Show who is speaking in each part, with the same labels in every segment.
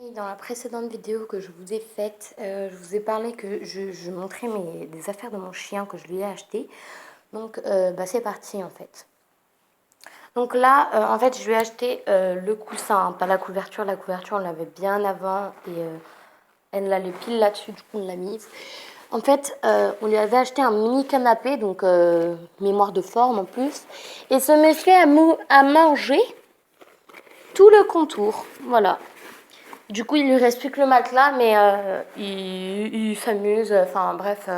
Speaker 1: Et dans la précédente vidéo que je vous ai faite, je vous ai parlé que je montrais des affaires de mon chien que je lui ai acheté. Donc c'est parti en fait. Donc là, en fait, je lui ai acheté le coussin, hein, pas la couverture. La couverture, on l'avait bien avant et elle allait pile là-dessus, du coup on l'a mise. En fait, on lui avait acheté un mini canapé, donc mémoire de forme en plus. Et ce monsieur a mangé tout le contour, voilà. Du coup, il lui reste plus que le matelas, mais il s'amuse. Enfin, bref,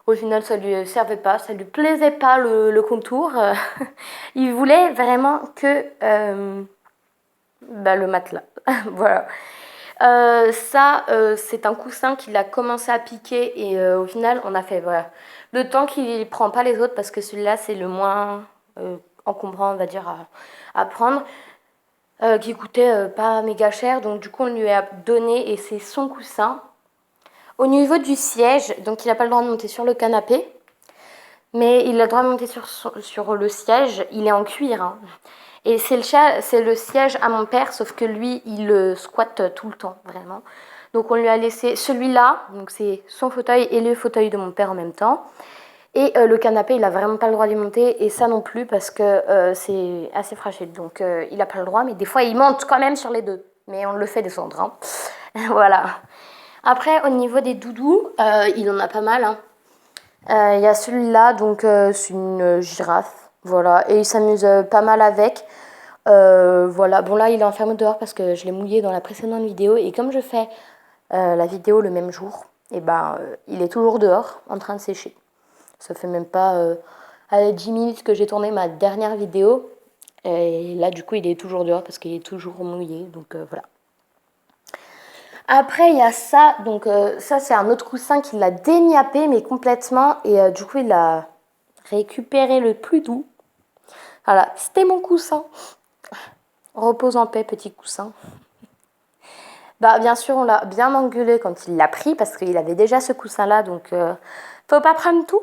Speaker 1: au final, ça lui servait pas, ça lui plaisait pas le contour. Il voulait vraiment que le matelas. Voilà. C'est un coussin qu'il a commencé à piquer et au final, on a fait voilà. Le temps qu'il prend pas les autres parce que celui-là, c'est le moins encombrant, on va dire, à prendre. Qui coûtait pas méga cher, donc du coup on lui a donné et c'est son coussin. Au niveau du siège, donc il n'a pas le droit de monter sur le canapé, mais il a le droit de monter sur le siège, il est en cuir. Hein. Et c'est le siège à mon père, sauf que lui il le squatte tout le temps, vraiment. Donc on lui a laissé celui-là, donc c'est son fauteuil et le fauteuil de mon père en même temps. Et le canapé, il a vraiment pas le droit d'y monter, et ça non plus parce que c'est assez fragile. Donc il a pas le droit, mais des fois il monte quand même sur les deux. Mais on le fait descendre. Hein. Voilà. Après, au niveau des doudous, il en a pas mal. Hein. Il y a celui-là, donc c'est une girafe. Voilà. Et il s'amuse pas mal avec. Voilà. Bon, là, il est enfermé dehors parce que je l'ai mouillé dans la précédente vidéo. Et comme je fais la vidéo le même jour, et il est toujours dehors en train de sécher. Ça fait même pas 10 minutes que j'ai tourné ma dernière vidéo. Et là, du coup, il est toujours dehors parce qu'il est toujours mouillé. Donc voilà. Après, il y a ça. Donc ça, c'est un autre coussin qui l'a déniappé, mais complètement. Et du coup, il a récupéré le plus doux. Voilà, c'était mon coussin. Repose en paix, petit coussin. Bien sûr, on l'a bien engueulé quand il l'a pris parce qu'il avait déjà ce coussin-là, donc faut pas prendre tout.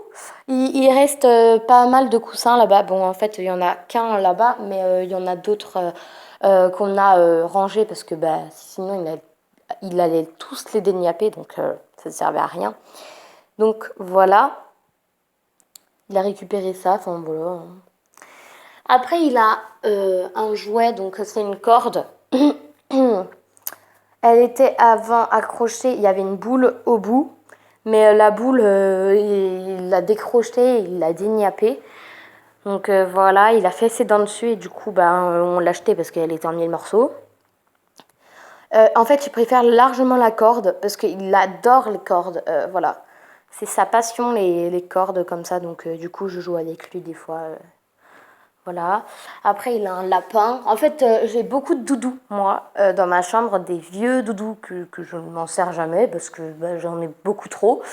Speaker 1: Il reste pas mal de coussins là-bas. Bon, en fait, il y en a qu'un là-bas, mais il y en a d'autres qu'on a rangés parce que sinon il allait tous les déniapper, donc ça ne servait à rien. Donc voilà, il a récupéré ça, enfin voilà. Après, il a un jouet, donc c'est une corde. Elle était avant accrochée, il y avait une boule au bout, mais la boule, il l'a décrochée, il l'a déniappée. Donc voilà, il a fait ses dents dessus et du coup, on l'a acheté parce qu'elle était en mille morceaux. En fait, il préfère largement la corde parce qu'il adore les cordes. Voilà, c'est sa passion, les cordes comme ça. Donc du coup, je joue avec lui des fois. Voilà. Après, il a un lapin. En fait, j'ai beaucoup de doudous, moi, dans ma chambre, des vieux doudous que je ne m'en sers jamais parce que j'en ai beaucoup trop.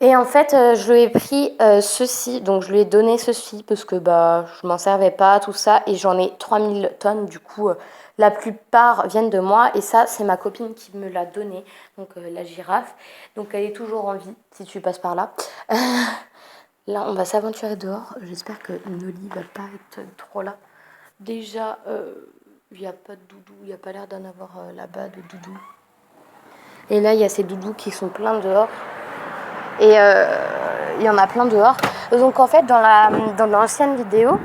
Speaker 1: Et en fait, je lui ai pris ceci, donc je lui ai donné ceci parce que je m'en servais pas, tout ça, et j'en ai 3000 tonnes, du coup, la plupart viennent de moi, et ça, c'est ma copine qui me l'a donné, donc la girafe. Donc elle est toujours en vie, si tu passes par là. Là, on va s'aventurer dehors. J'espère que Noli va pas être trop là. Déjà, il n'y a pas de doudou. Il n'y a pas l'air d'en avoir là-bas de doudou. Et là, il y a ces doudous qui sont pleins dehors. Et il y en a plein dehors. Donc en fait, dans l'ancienne vidéo,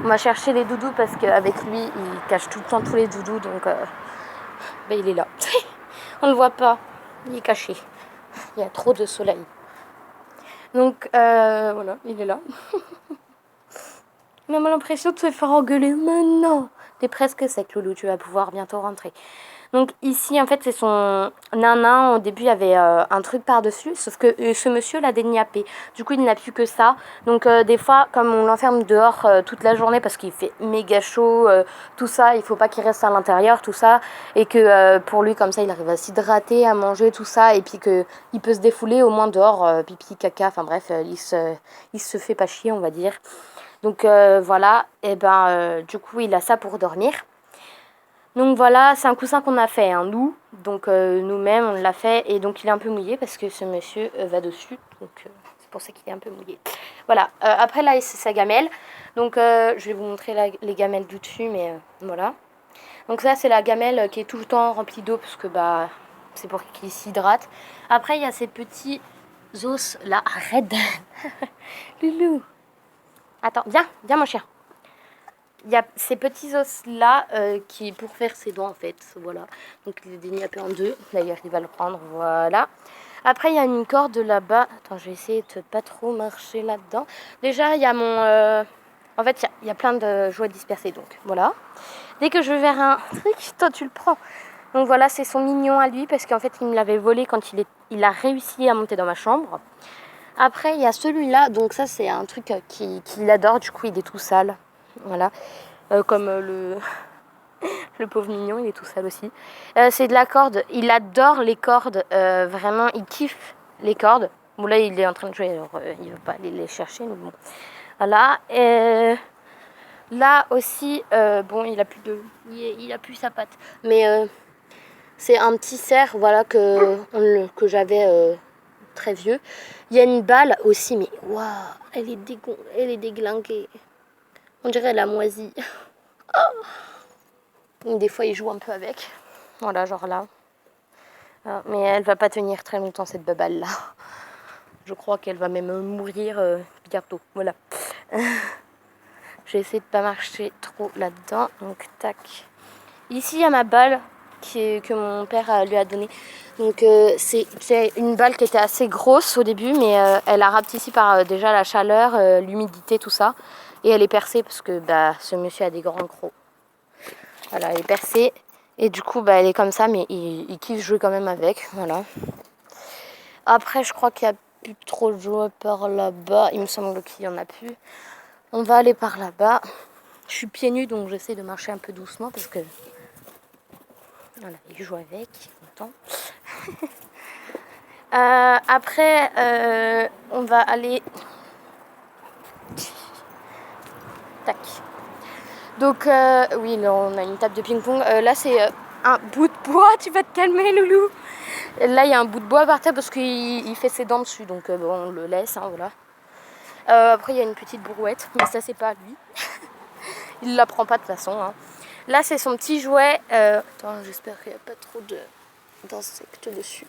Speaker 1: on va chercher les doudous parce qu'avec lui, il cache tout le temps tous les doudous. Donc il est là. On ne le voit pas. Il est caché. Il y a trop de soleil. Donc voilà, il est là. On a l'impression de se faire engueuler. Mais non, t'es presque sec, Loulou, tu vas pouvoir bientôt rentrer. Donc ici, en fait, c'est son nanin. Au début, il y avait un truc par-dessus, sauf que ce monsieur l'a déniappé. Du coup, il n'a plus que ça. Donc des fois, comme on l'enferme dehors toute la journée parce qu'il fait méga chaud, tout ça, il faut pas qu'il reste à l'intérieur, tout ça. Et que pour lui, comme ça, il arrive à s'hydrater, à manger, tout ça. Et puis qu'il peut se défouler au moins dehors, pipi, caca, enfin bref, il se fait pas chier, on va dire. Donc voilà, et du coup il a ça pour dormir. Donc voilà, c'est un coussin qu'on a fait, nous. Donc nous-mêmes on l'a fait et donc il est un peu mouillé parce que ce monsieur va dessus. Donc c'est pour ça qu'il est un peu mouillé. Voilà, après là c'est sa gamelle. Donc je vais vous montrer les gamelles du dessus, mais voilà. Donc ça, c'est la gamelle qui est tout le temps remplie d'eau parce que bah c'est pour qu'il s'hydrate. Après, il y a ces petits os là. Arrête. Loulou. Attends, viens mon chien. Il y a ces petits os là qui pour faire ses dents en fait. Voilà. Donc il est déniapé en deux. D'ailleurs, il va le prendre. Voilà. Après, il y a une corde là-bas. Attends, je vais essayer de pas trop marcher là-dedans. Déjà, il y a mon... En fait, il y a plein de jouets dispersés. Donc, voilà. Dès que je vais vers un truc, toi, tu le prends. Donc, voilà, c'est son mignon à lui. Parce qu'en fait, il me l'avait volé quand il a réussi à monter dans ma chambre. Après, il y a celui-là. Donc, ça, c'est un truc qu'il adore. Du coup, il est tout sale. Voilà. Comme le pauvre mignon, il est tout sale aussi. C'est de la corde. Il adore les cordes. Vraiment, il kiffe les cordes. Bon, là, il est en train de jouer. Alors, il ne veut pas aller les chercher. Mais bon. Voilà. Là aussi, bon, il a plus sa patte. Mais c'est un petit cerf, voilà, que j'avais très vieux. Il y a une balle aussi, mais waouh, elle est déglinguée. On dirait elle a moisi. Des fois, il joue un peu avec. Voilà, genre là. Mais elle va pas tenir très longtemps, cette baballe là. Je crois qu'elle va même mourir bientôt. Voilà. J'ai essayé de pas marcher trop là-dedans. Donc, tac. Ici, il y a ma balle que mon père lui a donnée. Donc, c'est une balle qui était assez grosse au début, mais elle a rapetissé par déjà la chaleur, l'humidité, tout ça. Et elle est percée parce que bah, ce monsieur a des grands crocs. Voilà, elle est percée. Et du coup, bah, elle est comme ça, mais il kiffe jouer quand même avec. Voilà. Après, je crois qu'il n'y a plus trop de jouets par là-bas. Il me semble qu'il n'y en a plus. On va aller par là-bas. Je suis pieds nus, donc j'essaie de marcher un peu doucement parce que... Voilà, il joue avec. Content. Après, on va aller... Tac. Donc, oui, là, on a une table de ping-pong. Là, c'est un bout de bois. Tu vas te calmer, loulou. Là, il y a un bout de bois par terre parce qu'il fait ses dents dessus. Donc, bon, on le laisse, hein, voilà. Après, il y a une petite brouette. Mais ça, c'est pas lui. Il la prend pas de toute façon. Hein. Là, c'est son petit jouet. Attends, j'espère qu'il n'y a pas trop d'insectes dessus.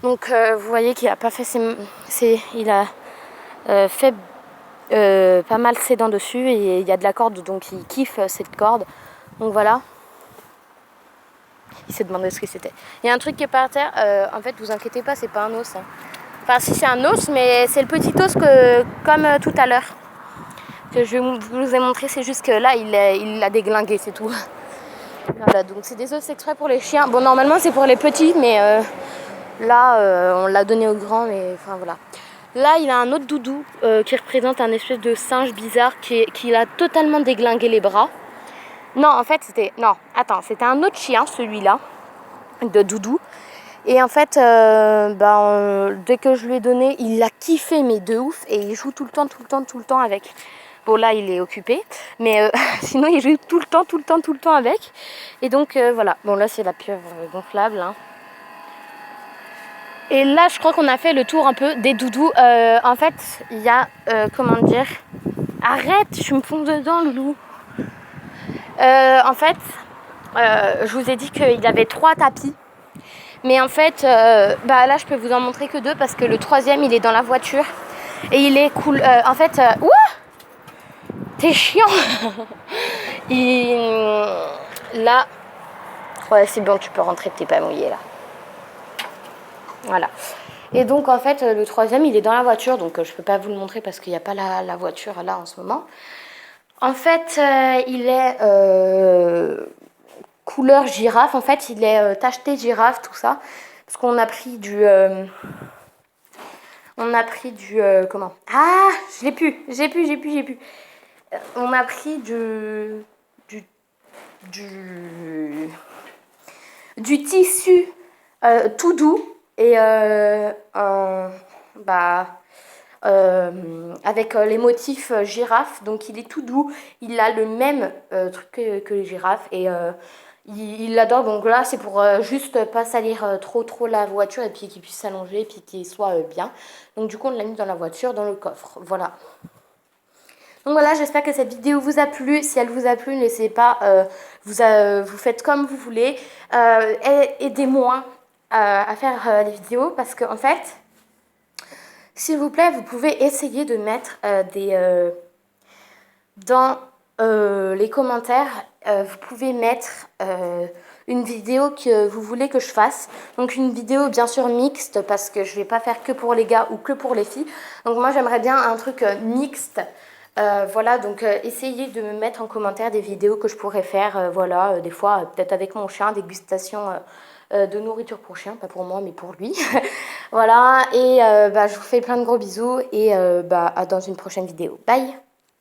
Speaker 1: Donc, vous voyez qu'il a pas fait il a fait pas mal ses dents dessus et il y a de la corde, donc il kiffe cette corde. Donc voilà. Il s'est demandé ce que c'était. Il y a un truc qui est par terre. En fait, vous inquiétez pas, c'est pas un os. Hein. Enfin, si c'est un os, mais c'est le petit os comme tout à l'heure que je vous ai montré. C'est juste que là, il l'a déglingué, c'est tout. Voilà, donc c'est des os exprès pour les chiens. Bon, normalement, c'est pour les petits, mais là, on l'a donné aux grands, mais enfin voilà. Là, il a un autre doudou qui représente un espèce de singe bizarre qui a totalement déglingué les bras. Non, en fait, c'était un autre chien, celui-là, de doudou. Et en fait, dès que je lui ai donné, il l'a kiffé, mais de ouf. Et il joue tout le temps avec. Bon, là, il est occupé. Mais sinon, il joue tout le temps avec. Et donc, voilà. Bon, là, c'est la pieuvre gonflable, hein. Et là, je crois qu'on a fait le tour un peu des doudous. En fait, il y a, comment dire... Arrête, je me fonds dedans, loulou. En fait, je vous ai dit qu'il y avait 3 tapis. Mais en fait, là, je peux vous en montrer que 2 parce que le 3e, il est dans la voiture. Et il est cool. En fait, ouah, t'es chiant. Là, ouais, c'est bon, tu peux rentrer, t'es pas mouillé là. Voilà. Et donc en fait le 3e il est dans la voiture, donc je peux pas vous le montrer parce qu'il n'y a pas la voiture là en ce moment. En fait il est couleur girafe, en fait il est tacheté girafe, tout ça. Parce qu'on a pris du... comment? Ah, j'ai pu. On a pris du tissu tout doux et avec les motifs girafe, donc il est tout doux, il a le même truc que les girafes et il l'adore. Donc là c'est pour juste pas salir trop la voiture et puis qu'il puisse s'allonger et puis qu'il soit bien. Donc du coup on l'a mis dans la voiture, dans le coffre, voilà. Donc voilà, j'espère que cette vidéo vous a plu. Si elle vous a plu, n'hésitez pas, vous faites comme vous voulez. Aidez-moi à faire les vidéos parce que en fait, s'il vous plaît, vous pouvez essayer de mettre dans les commentaires, vous pouvez mettre une vidéo que vous voulez que je fasse. Donc une vidéo bien sûr mixte parce que je vais pas faire que pour les gars ou que pour les filles. Donc moi j'aimerais bien un truc mixte. Voilà, donc essayez de me mettre en commentaire des vidéos que je pourrais faire, voilà, des fois peut-être avec mon chien, dégustation de nourriture pour chien, pas pour moi mais pour lui. Voilà, et je vous fais plein de gros bisous et dans une prochaine vidéo. Bye!